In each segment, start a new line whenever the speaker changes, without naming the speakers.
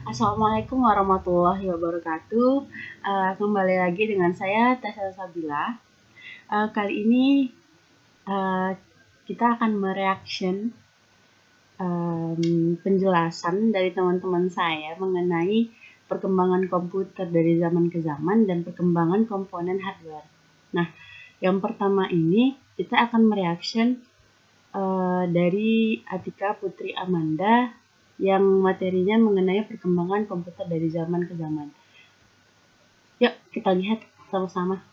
Assalamualaikum warahmatullahi wabarakatuh. Kembali lagi dengan saya Tessa Sabila. Kali ini kita akan mereaction penjelasan dari teman-teman saya mengenai perkembangan komputer dari zaman ke zaman dan perkembangan komponen hardware. Nah, yang pertama ini kita akan mereaction dari Atika Putri Amanda yang materinya mengenai perkembangan komputer dari zaman ke zaman. Yuk kita lihat sama-sama.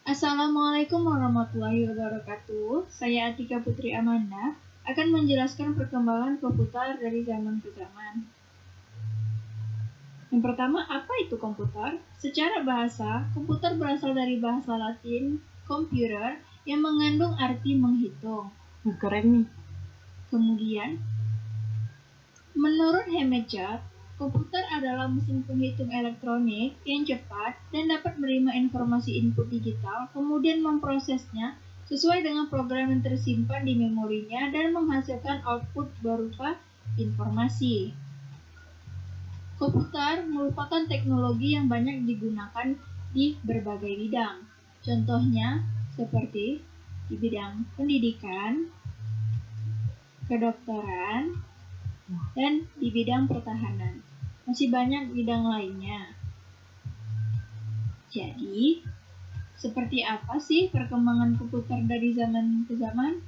Assalamualaikum warahmatullahi wabarakatuh. Saya Atika Putri Amanda akan menjelaskan perkembangan komputer dari zaman ke zaman. Yang pertama, apa itu komputer? Secara bahasa, komputer berasal dari bahasa Latin computer yang mengandung arti menghitung.
Keren nih.
Kemudian, menurut Hemejad, komputer adalah mesin penghitung elektronik yang cepat dan dapat menerima informasi input digital, kemudian memprosesnya sesuai dengan program yang tersimpan di memorinya dan menghasilkan output berupa informasi. Komputer merupakan teknologi yang banyak digunakan di berbagai bidang. Contohnya seperti di bidang pendidikan, kedokteran, dan di bidang pertahanan. Masih banyak bidang lainnya. Jadi, seperti apa sih perkembangan komputer dari zaman ke zaman?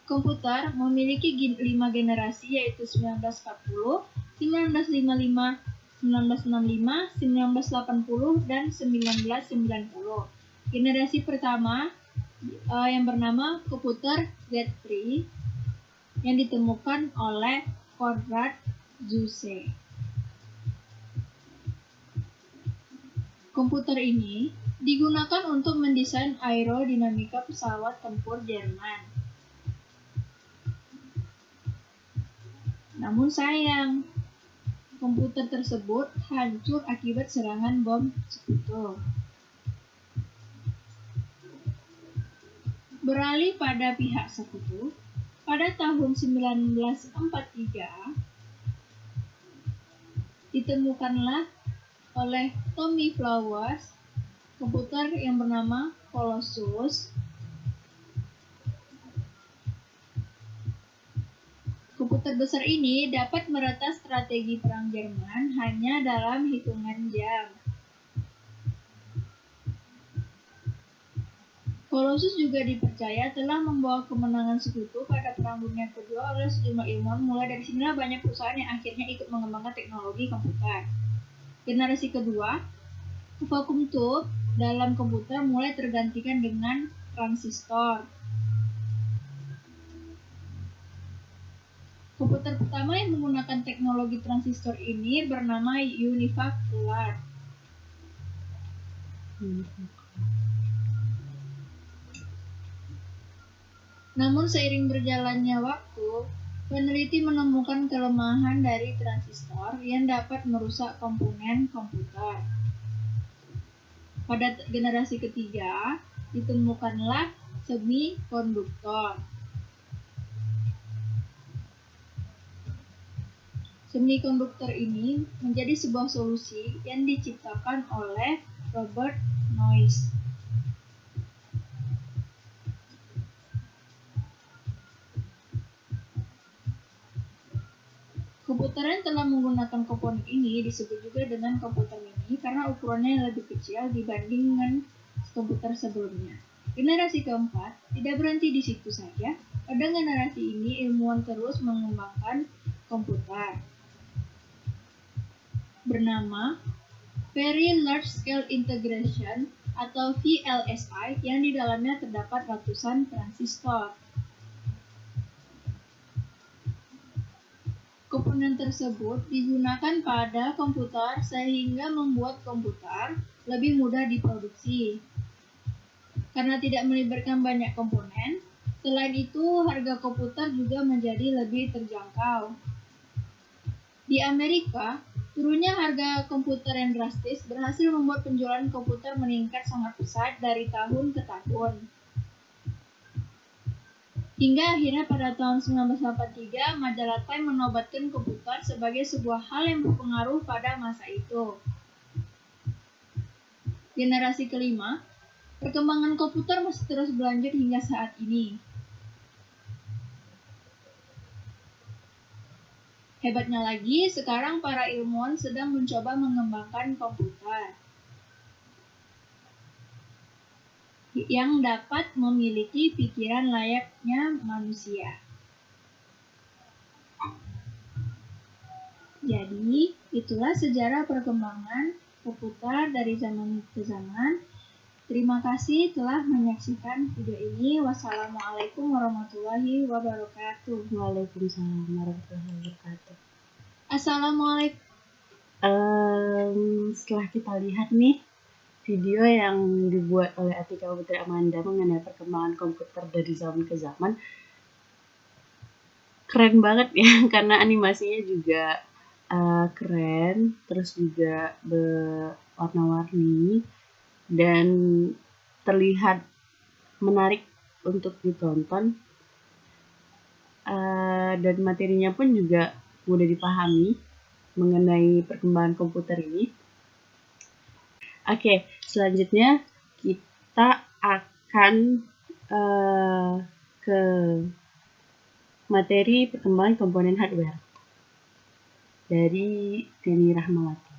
Komputer memiliki 5 generasi yaitu 1940, 1955, 1965, 1980, dan 1990. Generasi pertama yang bernama komputer Z3 yang ditemukan oleh Konrad Zuse. Komputer ini digunakan untuk mendesain aerodinamika pesawat tempur Jerman. Namun sayang, komputer tersebut hancur akibat serangan bom sekutu. Beralih pada pihak sekutu, pada tahun 1943 ditemukanlah oleh Tommy Flowers komputer yang bernama Colossus. Komputer besar ini dapat meretas strategi perang Jerman hanya dalam hitungan jam. Colossus juga dipercaya telah membawa kemenangan sekutu pada Perang Dunia Kedua oleh sejumlah ilmuwan. Mulai dari sinilah banyak perusahaan yang akhirnya ikut mengembangkan teknologi komputer. Generasi kedua, vacuum tube dalam komputer mulai tergantikan dengan transistor. Komputer pertama yang menggunakan teknologi transistor ini bernama Univac Kelar. Namun seiring berjalannya waktu, peneliti menemukan kelemahan dari transistor yang dapat merusak komponen komputer. Pada generasi ketiga, ditemukanlah semikonduktor. Semikonduktor ini menjadi sebuah solusi yang diciptakan oleh Robert Noyce. Komputer yang telah menggunakan komponen ini disebut juga dengan komputer mini karena ukurannya lebih kecil dibandingkan komputer sebelumnya. Generasi keempat tidak berhenti di situ saja. Pada generasi ini, ilmuwan terus mengembangkan komputer bernama Very Large Scale Integration atau VLSI yang di dalamnya terdapat ratusan transistor. Komponen tersebut digunakan pada komputer sehingga membuat komputer lebih mudah diproduksi. Karena tidak melibatkan banyak komponen, selain itu harga komputer juga menjadi lebih terjangkau. Di Amerika, turunnya harga komputer yang drastis berhasil membuat penjualan komputer meningkat sangat pesat dari tahun ke tahun. Hingga akhirnya pada tahun 1983, majalah Time menobatkan komputer sebagai sebuah hal yang berpengaruh pada masa itu. Generasi kelima, perkembangan komputer masih terus berlanjut hingga saat ini. Hebatnya lagi, sekarang para ilmuwan sedang mencoba mengembangkan komputer yang dapat memiliki pikiran layaknya manusia. Jadi, itulah sejarah perkembangan komputer dari zaman ke zaman. Terima kasih telah menyaksikan video ini. Wassalamualaikum warahmatullahi wabarakatuh.
Waalaikumsalam warahmatullahi wabarakatuh.
Assalamualaikum.
Setelah kita lihat nih video yang dibuat oleh Atika Putri Amanda mengenai perkembangan komputer dari zaman ke zaman, keren banget ya karena animasinya juga keren, terus juga berwarna-warni dan terlihat menarik untuk ditonton, dan materinya pun juga mudah dipahami mengenai perkembangan komputer ini. Oke, selanjutnya kita akan ke materi perkembangan komponen hardware dari Neni Rahmawati.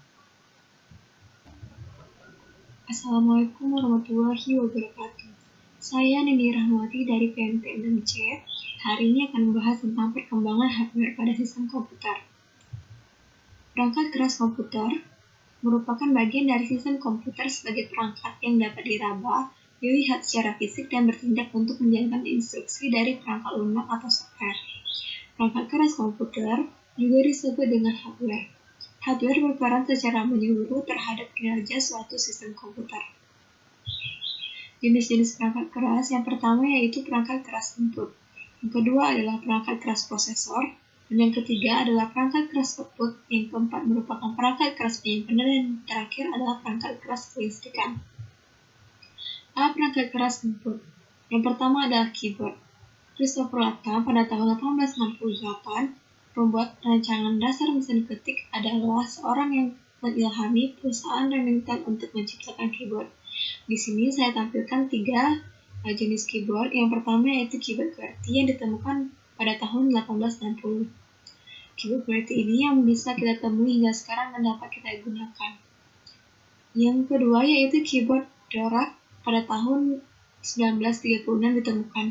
Assalamualaikum warahmatullahi wabarakatuh. Saya Neni Rahmawati dari PMT 6C. Hari ini akan membahas tentang perkembangan hardware pada sistem komputer. Perangkat keras komputer merupakan bagian dari sistem komputer sebagai perangkat yang dapat diraba, dilihat secara fisik, dan bertindak untuk menjalankan instruksi dari perangkat lunak atau software. Perangkat keras komputer juga disebut dengan hardware. Hardware berperan secara menyeluruh terhadap kinerja suatu sistem komputer. Jenis-jenis perangkat keras yang pertama yaitu perangkat keras input. Yang kedua adalah perangkat keras prosesor. Dan yang ketiga adalah perangkat keras output. Yang keempat merupakan perangkat keras penyimpanan. Dan yang terakhir adalah perangkat keras kelistrikan. Perangkat keras input. Yang pertama adalah keyboard. Christopher Latham pada tahun 1868 membuat rancangan dasar mesin ketik adalah seorang yang mengilhami perusahaan Remington untuk menciptakan keyboard. Di sini saya tampilkan 3 jenis keyboard. Yang pertama yaitu keyboard QWERTY yang ditemukan pada tahun 1860. Keyboard QWERTY ini yang bisa kita temui hingga sekarang dan dapat kita gunakan. Yang kedua yaitu keyboard Dvorak pada tahun 1936 ditemukan.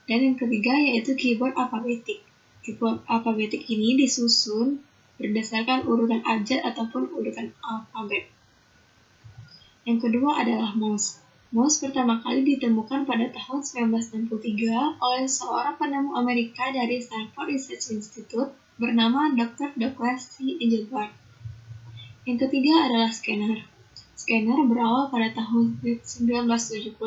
Dan yang ketiga yaitu keyboard alfabetik. Keyboard alfabetik ini disusun berdasarkan urutan abjad ataupun urutan alfabet. Yang kedua adalah mouse. Mouse pertama kali ditemukan pada tahun 1963 oleh seorang penemu Amerika dari Stanford Research Institute bernama Dr. Douglas C. Engelbart. Yang ketiga adalah scanner. Scanner berawal pada tahun 1975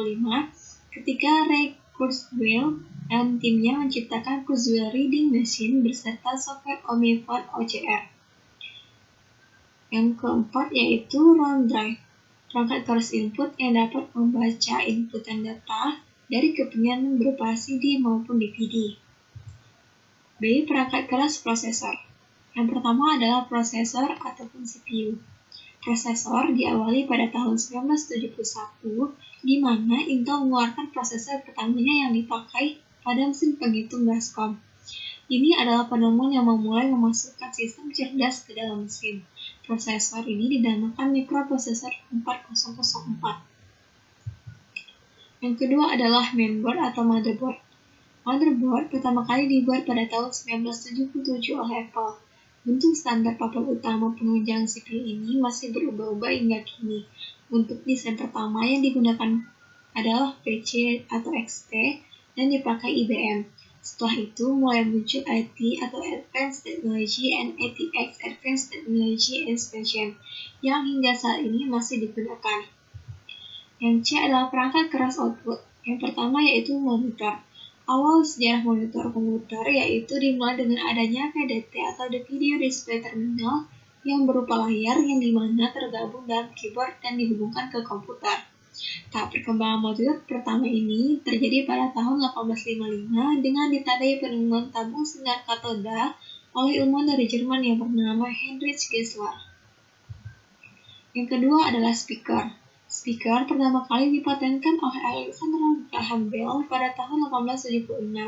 ketika Ray Kurzweil dan timnya menciptakan Kurzweil Reading Machine beserta software Omnifone OCR. Yang keempat yaitu round drive. Perangkat keras input yang dapat membaca inputan data dari kepenyiaran berupa CD maupun DVD. B. Perangkat keras prosesor. Yang pertama adalah prosesor ataupun CPU. Prosesor diawali pada tahun 1971, di mana Intel mengeluarkan prosesor pertamanya yang dipakai pada mesin penghitung Bascom. Ini adalah penemuan yang memulai memasukkan sistem cerdas ke dalam mesin. Prosesor ini dinamakan mikroprosesor 4004. Yang kedua adalah mainboard atau motherboard. Motherboard pertama kali dibuat pada tahun 1977 oleh Apple. Bentuk standar papan utama penunjang CPU ini masih berubah-ubah hingga kini. Untuk desain pertama yang digunakan adalah PC atau XT dan dipakai IBM. Setelah itu mulai muncul IT atau Advanced Technology and ATX Advanced Technology Expansion yang hingga saat ini masih digunakan. Yang C adalah perangkat keras output. Yang pertama yaitu monitor. Awal sejarah monitor komputer yaitu dimulai dengan adanya VDT atau The Video Display Terminal yang berupa layar yang dimana tergabung dalam keyboard dan dihubungkan ke komputer. Tahap perkembangan motor pertama ini terjadi pada tahun 1855 dengan ditandai penemuan tabung sinar katoda oleh ilmuwan dari Jerman yang bernama Heinrich Geissler. Yang kedua adalah speaker. Speaker pertama kali dipatenkan oleh Alexander Graham Bell pada tahun 1876.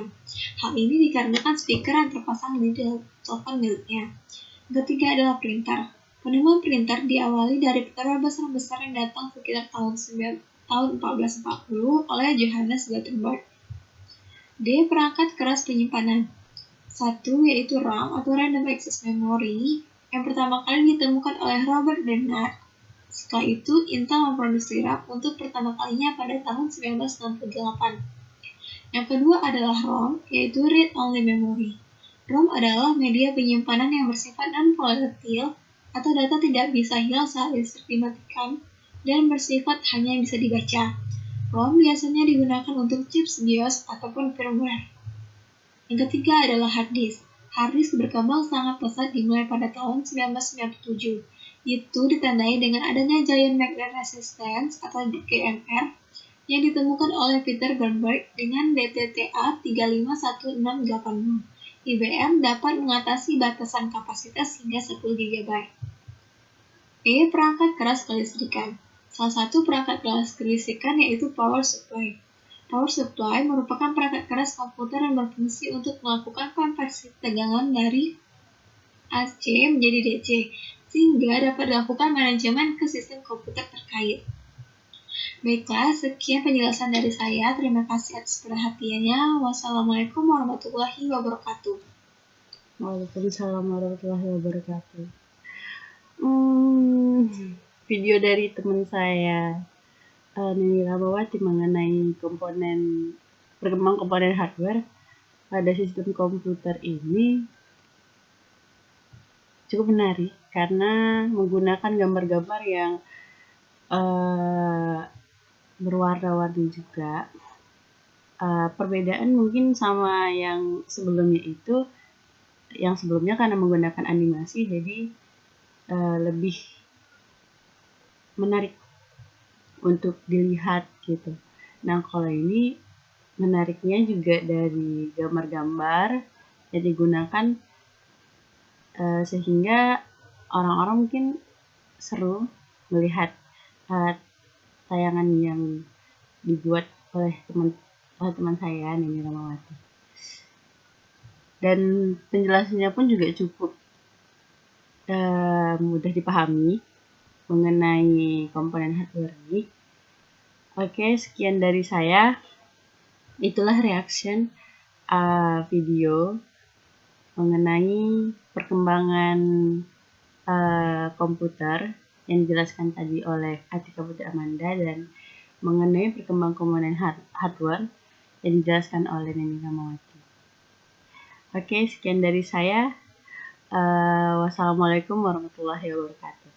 Hal ini dikarenakan speaker yang terpasang di telepon miliknya. Yang ketiga adalah printer. Penemuan printer diawali dari penerbang-besar yang datang sekitar tahun 1440 oleh Johannes Gutenberg. D. Perangkat keras penyimpanan. Satu yaitu RAM atau Random Access Memory yang pertama kali ditemukan oleh Robert Dennard. Setelah itu, Intel memproduksi RAM untuk pertama kalinya pada tahun 1968. Yang kedua adalah ROM, yaitu Read Only Memory. ROM adalah media penyimpanan yang bersifat non-volatil atau data tidak bisa hilang saat listrik dimatikan dan bersifat hanya bisa dibaca. ROM biasanya digunakan untuk chips BIOS ataupun firmware. Yang ketiga adalah hard disk. Hard disk berkembang sangat pesat dimulai pada tahun 1997. Itu ditandai dengan adanya Giant Magnet Resistance atau GMR yang ditemukan oleh Peter Bernberg dengan DTTA 351680. IBM dapat mengatasi batasan kapasitas hingga 10 GB. E. Perangkat keras kelistrikan. Salah satu perangkat keras kelistrikan yaitu power supply. Power supply merupakan perangkat keras komputer yang berfungsi untuk melakukan konversi tegangan dari AC menjadi DC, sehingga dapat dilakukan manajemen ke sistem komputer terkait. Baiklah, sekian penjelasan dari saya. Terima kasih atas perhatiannya. Wassalamualaikum warahmatullahi wabarakatuh.
Waalaikumsalam warahmatullahi wabarakatuh. Video dari teman saya, Nini Ramawati, mengenai perkembangan komponen hardware pada sistem komputer ini cukup menarik karena menggunakan gambar-gambar yang berwarna-warni juga. Perbedaan mungkin sama yang sebelumnya itu, yang sebelumnya karena menggunakan animasi jadi lebih menarik untuk dilihat gitu. Nah, kalau ini menariknya juga dari gambar-gambar yang digunakan sehingga orang-orang mungkin seru melihat tayangan yang dibuat oleh teman saya, Nini Ramawati. Dan penjelasannya pun juga cukup mudah dipahami mengenai komponen hardware ini. Oke, sekian dari saya. Itulah reaction video mengenai perkembangan komputer yang dijelaskan tadi oleh Atika Putri Amanda dan mengenai perkembangan komponen hardware yang dijelaskan oleh Nini Ramawati. Oke, sekian dari saya. Wassalamualaikum warahmatullahi wabarakatuh.